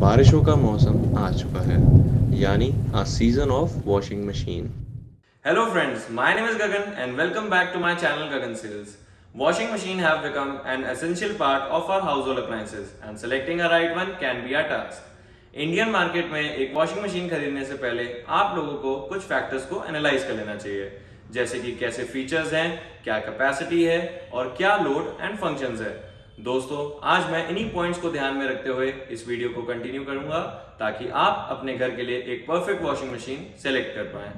बारिशों का मौसम आ चुका है, यानी a season of washing machine. Hello friends, my name is Gagan and welcome back to my channel Gagan Sales. Washing machine have become an essential part of our household appliances and selecting a right one can be a task. Indian market में एक washing machine खरीदने से पहले आप लोगों को कुछ factors को एनालाइज कर लेना चाहिए, जैसे कि कैसे फीचर्स हैं, क्या कैपेसिटी है और क्या लोड एंड फंक्शंस है। दोस्तों, आज मैं इन्हीं पॉइंट्स को ध्यान में रखते हुए इस वीडियो को कंटिन्यू करूंगा ताकि आप अपने घर के लिए एक परफेक्ट वॉशिंग मशीन सेलेक्ट कर पाएं।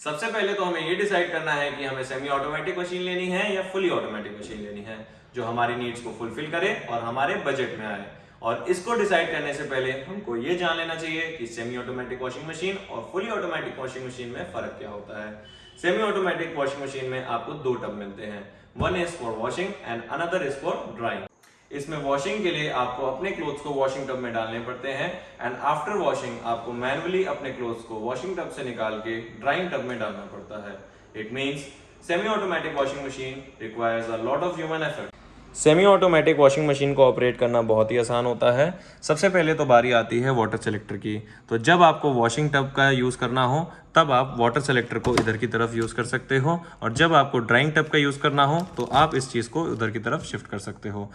सबसे पहले तो हमें ये डिसाइड करना है कि हमें सेमी ऑटोमेटिक मशीन लेनी है या फुली ऑटोमेटिक मशीन लेनी है, जो हमारी नीड्स को फुलफिल करे और हमारे बजट में आए। और इसको डिसाइड करने से पहले हमको ये जान लेना चाहिए कि सेमी ऑटोमेटिक वॉशिंग मशीन और फुली ऑटोमेटिक वॉशिंग मशीन में फर्क क्या होता है। सेमी ऑटोमेटिक वॉशिंग मशीन में आपको दो टब मिलते हैं, one is for washing and another is for drawing. इसमें वॉशिंग के लिए आपको अपने क्लोथ्स को वॉशिंग टब में डालने पड़ते हैं एंड आफ्टर वॉशिंग आपको मैनुअली अपने क्लोथ्स को वॉशिंग टब से निकाल के ड्राइंग टब में डालना पड़ता है। It means semi automatic washing machine requires a lot of human effort. Semi automatic washing machine को ऑपरेट करना बहुत ही आसान होता है। सबसे पहले तो बारी आती है वाटर सेलेक्टर की। तो जब आपको वॉशिंग टब का यूज़ करना हो तब आप वाटर सेलेक्टर को इधर की तरफ यूज़ कर सकते हो, और जब आपको ड्राइंग टब का यूज़ करना हो तो आप इस चीज़ को उधर की तरफ शिफ्ट कर सकते हो।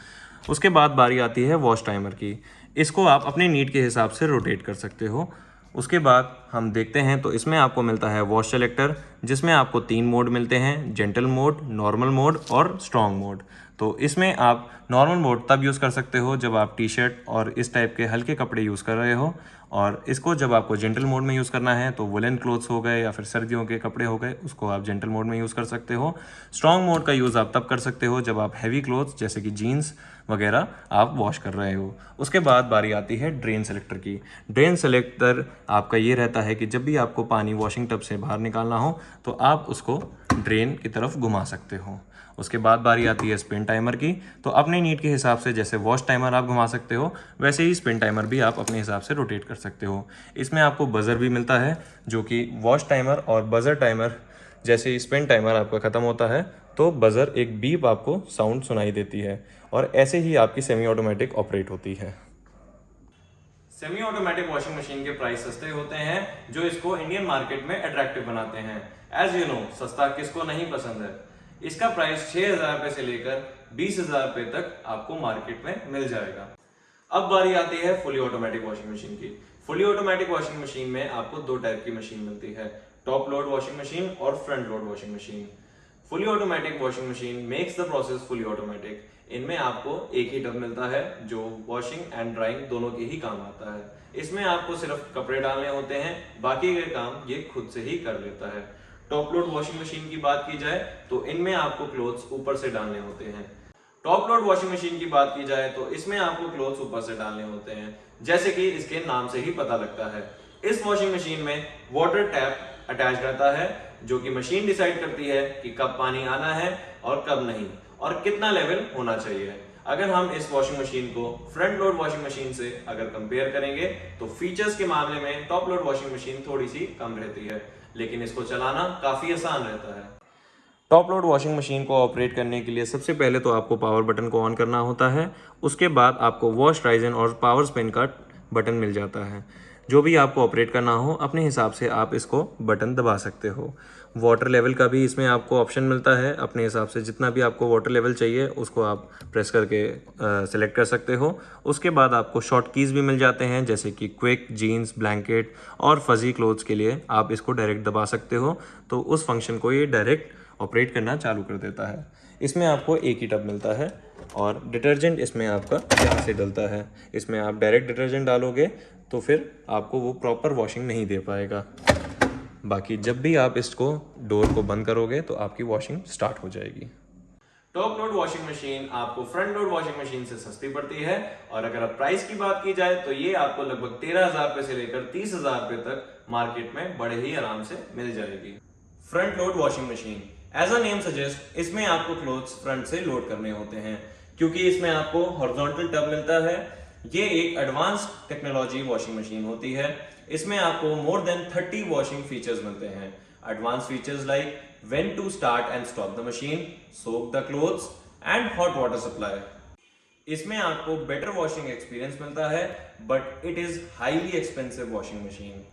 उसके बाद बारी आती है वॉश टाइमर की। इसको आप अपने नीड के हिसाब से रोटेट कर सकते हो। उसके बाद हम देखते हैं तो इसमें आपको मिलता है वॉश सेलेक्टर, जिसमें आपको 3 मोड मिलते हैं, जेंटल मोड, नॉर्मल मोड और स्ट्रॉन्ग मोड। तो इसमें आप नॉर्मल मोड तब यूज़ कर सकते हो जब आप टी शर्ट और इस टाइप के हल्के कपड़े यूज़ कर रहे हो, और इसको जब आपको जेंटल मोड में यूज़ करना है तो वुलन क्लोथ्स हो गए या फिर सर्दियों के कपड़े हो गए, उसको आप जेंटल मोड में यूज़ कर सकते हो। स्ट्रॉन्ग मोड का यूज़ आप तब कर सकते हो जब आप हैवी क्लोथ्स जैसे कि जीन्स वगैरह आप वॉश कर रहे हो। उसके बाद बारी आती है ड्रेन सेलेक्टर की। ड्रेन सेलेक्टर आपका ये रहता है कि जब भी आपको पानी वॉशिंग टब से बाहर निकालना हो तो आप उसको ड्रेन की तरफ घुमा सकते हो। उसके बाद बारी आती है स्पिन टाइमर की। तो अपने नीड के हिसाब से जैसे वॉश टाइमर आप घुमा सकते हो, वैसे ही स्पिन टाइमर भी आप अपने हिसाब से रोटेट कर सकते हो। इसमें आपको बजर भी मिलता है, जो कि वॉश टाइमर और बजर टाइमर जैसे ही स्पिन टाइमर आपका ख़त्म होता है तो बजर एक बीप आपको साउंड सुनाई देती है, और ऐसे ही आपकी सेमी ऑटोमेटिक ऑपरेट होती है। सेमी ऑटोमेटिक वॉशिंग मशीन के प्राइस सस्ते होते हैं, जो इसको इंडियन मार्केट में अट्रैक्टिव बनाते हैं। एज यू नो, सस्ता किसको नहीं पसंद है। इसका प्राइस 6,000 रुपए से लेकर 20,000 रुपए तक आपको मार्केट में मिल जाएगा। अब बारी आती है फुली ऑटोमेटिक वॉशिंग मशीन की। फुली ऑटोमेटिक वॉशिंग मशीन में आपको दो टाइप की मशीन मिलती है, टॉप लोड वॉशिंग मशीन और front load washing machine. Fully automatic washing machine makes the process fully automatic. इनमें आपको एक ही टब मिलता है जो वॉशिंग एंड ड्राइंग दोनों के ही काम आता है। इसमें आपको सिर्फ कपड़े डालने होते हैं, बाकी के काम ये खुद से ही कर लेता है। टॉप लोड वॉशिंग मशीन की बात की जाए तो इनमें आपको क्लोथ्स ऊपर से डालने होते हैं। टॉप लोड वॉशिंग मशीन की बात की जाए तो इसमें आपको क्लोथ्स ऊपर से डालने होते हैं, जैसे कि इसके नाम से ही पता लगता है। इस वॉशिंग मशीन में वाटर टैप अटैच रहता है, जो कि मशीन डिसाइड करती है कि कब पानी आना है और कब नहीं, और कितना लेवल होना चाहिए। अगर हम इस वॉशिंग मशीन को फ्रंट लोड वॉशिंग मशीन से अगर कंपेयर करेंगे तो फीचर्स के मामले में टॉप लोड वॉशिंग मशीन थोड़ी सी कम रहती है, लेकिन इसको चलाना काफी आसान रहता है। टॉप लोड वॉशिंग मशीन को ऑपरेट करने के लिए सबसे पहले तो आपको पावर बटन को ऑन करना होता है। उसके बाद आपको वॉश राइजन और पावर स्पिन का बटन मिल जाता है। जो भी आपको ऑपरेट करना हो अपने हिसाब से आप इसको बटन दबा सकते हो। वाटर लेवल का भी इसमें आपको ऑप्शन मिलता है, अपने हिसाब से जितना भी आपको वाटर लेवल चाहिए उसको आप प्रेस करके सेलेक्ट कर सकते हो। उसके बाद आपको शॉर्ट कीज़ भी मिल जाते हैं, जैसे कि क्विक, जीन्स, ब्लैंकेट और फजी क्लोथ्स के लिए आप इसको डायरेक्ट दबा सकते हो, तो उस फंक्शन को ये डायरेक्ट ऑपरेट करना चालू कर देता है। इसमें आपको एक ही टब मिलता है और डिटर्जेंट इसमें आपका यहाँ से डलता है। इसमें आप डायरेक्ट डिटर्जेंट डालोगे तो फिर आपको वो प्रॉपर वॉशिंग नहीं दे पाएगा। बाकी जब भी आप इसको डोर को बंद करोगे तो आपकी वॉशिंग स्टार्ट हो जाएगी। टॉप लोड वॉशिंग मशीन आपको फ्रंट लोड वॉशिंग मशीन से सस्ती पड़ती है, और अगर आप प्राइस की बात की जाए तो ये आपको लगभग 13,000 रुपए से लेकर 30,000 रुपए तक मार्केट में बड़े ही आराम से मिल जाएगी। Front load washing machine, as a name suggest, इसमें आपको क्लोथ्स फ्रंट से लोड करने होते हैं, क्योंकि इसमें आपको हॉरिजॉन्टल टब मिलता है। ये एक एडवांस टेक्नोलॉजी वॉशिंग मशीन होती है। इसमें आपको मोर देन 30 वॉशिंग फीचर्स मिलते हैं। Advance features like when to start and stop the machine, soak the clothes and hot water supply. इसमें आपको बेटर वॉशिंग एक्सपीरियंस मिलता है, but it is highly expensive washing machine.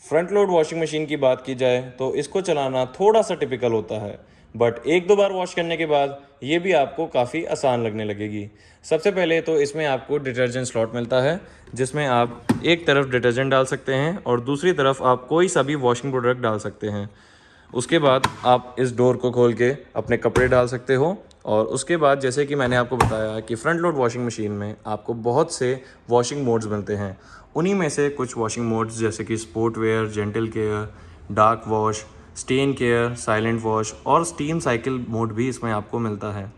Front load washing machine की बात की जाए तो इसको चलाना थोड़ा सा टिपिकल होता है, बट एक दो बार वॉश करने के बाद ये भी आपको काफ़ी आसान लगने लगेगी। सबसे पहले तो इसमें आपको डिटर्जेंट स्लॉट मिलता है, जिसमें आप एक तरफ डिटर्जेंट डाल सकते हैं और दूसरी तरफ आप कोई सा भी वॉशिंग प्रोडक्ट डाल सकते हैं। उसके बाद आप इस डोर को खोल के अपने कपड़े डाल सकते हो। और उसके बाद जैसे कि मैंने आपको बताया कि फ्रंट लोड वॉशिंग मशीन में आपको बहुत से वॉशिंग मोड्स मिलते हैं। उन्हीं में से कुछ वॉशिंग मोड्स जैसे कि sport wear, gentle care, dark wash, stain care, silent wash और स्टीम साइकिल मोड भी इसमें आपको मिलता है।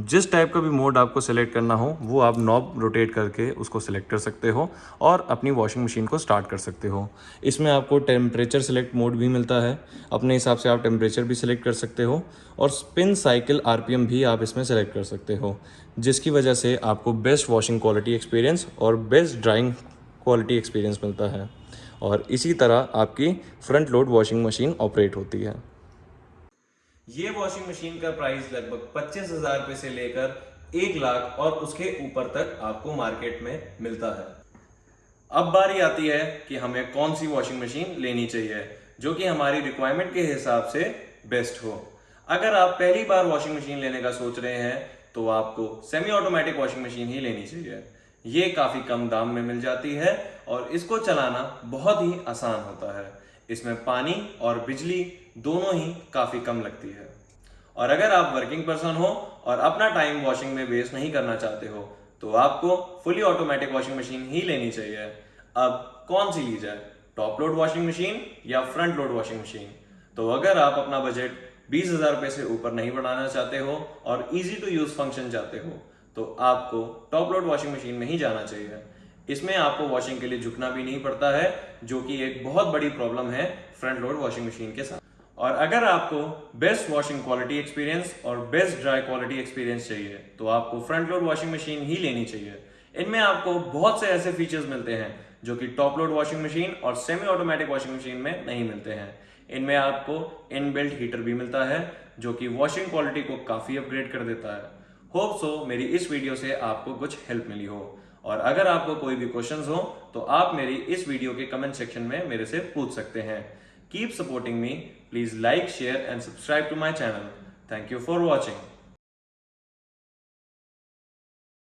जिस टाइप का भी मोड आपको सेलेक्ट करना हो वो आप नॉब रोटेट करके उसको सिलेक्ट कर सकते हो और अपनी वॉशिंग मशीन को स्टार्ट कर सकते हो। इसमें आपको टेम्परेचर सेलेक्ट मोड भी मिलता है, अपने हिसाब से आप टेम्परेचर भी सिलेक्ट कर सकते हो और स्पिन साइकिल आरपीएम भी आप इसमें सेलेक्ट कर सकते हो, जिसकी वजह से आपको बेस्ट वॉशिंग क्वालिटी एक्सपीरियंस और बेस्ट ड्राइंग क्वालिटी एक्सपीरियंस मिलता है। और इसी तरह आपकी front load washing machine operate होती है। ये वॉशिंग मशीन का प्राइस लगभग 25,000 रुपए से लेकर 1 लाख और उसके ऊपर तक आपको मार्केट में मिलता है। अब बारी आती है कि हमें कौन सी वॉशिंग मशीन लेनी चाहिए जो कि हमारी रिक्वायरमेंट के हिसाब से बेस्ट हो। अगर आप पहली बार वॉशिंग मशीन लेने का सोच रहे हैं तो आपको सेमी ऑटोमेटिक वॉशिंग मशीन ही लेनी चाहिए। ये काफी कम दाम में मिल जाती है और इसको चलाना बहुत ही आसान होता है। इसमें पानी और बिजली दोनों ही काफी कम लगती है। और अगर आप वर्किंग पर्सन हो और अपना टाइम वॉशिंग में वेस्ट नहीं करना चाहते हो तो आपको फुली ऑटोमेटिक वॉशिंग मशीन ही लेनी चाहिए। अब कौन सी ली जाए, टॉप लोड वॉशिंग मशीन या फ्रंट लोड वॉशिंग मशीन? तो अगर आप अपना बजट 20,000 रुपए से ऊपर नहीं बढ़ाना चाहते हो और इजी टू यूज फंक्शन चाहते हो तो आपको टॉप लोड वॉशिंग मशीन में ही जाना चाहिए। इसमें आपको वॉशिंग के लिए झुकना भी नहीं पड़ता है, जो कि एक बहुत बड़ी प्रॉब्लम है फ्रंट लोड वॉशिंग मशीन के साथ। और अगर आपको बेस्ट वॉशिंग क्वालिटी एक्सपीरियंस और बेस्ट ड्राई क्वालिटी एक्सपीरियंस चाहिए तो आपको फ्रंट लोड वॉशिंग मशीन ही लेनी चाहिए। इनमें आपको बहुत से ऐसे फीचर्स मिलते हैं जो कि टॉप लोड वॉशिंग मशीन और सेमी ऑटोमेटिक वॉशिंग मशीन में नहीं मिलते हैं। इनमें आपको इनबिल्ट हीटर भी मिलता है जो कि वॉशिंग क्वालिटी को काफी अपग्रेड कर देता है। होप सो मेरी इस वीडियो से आपको कुछ हेल्प मिली हो। और अगर आपको कोई भी क्वेश्चंस हो तो आप मेरी इस वीडियो के कमेंट सेक्शन में मेरे से पूछ सकते हैं। Keep supporting me, please like, share and subscribe to my channel. Thank you for watching.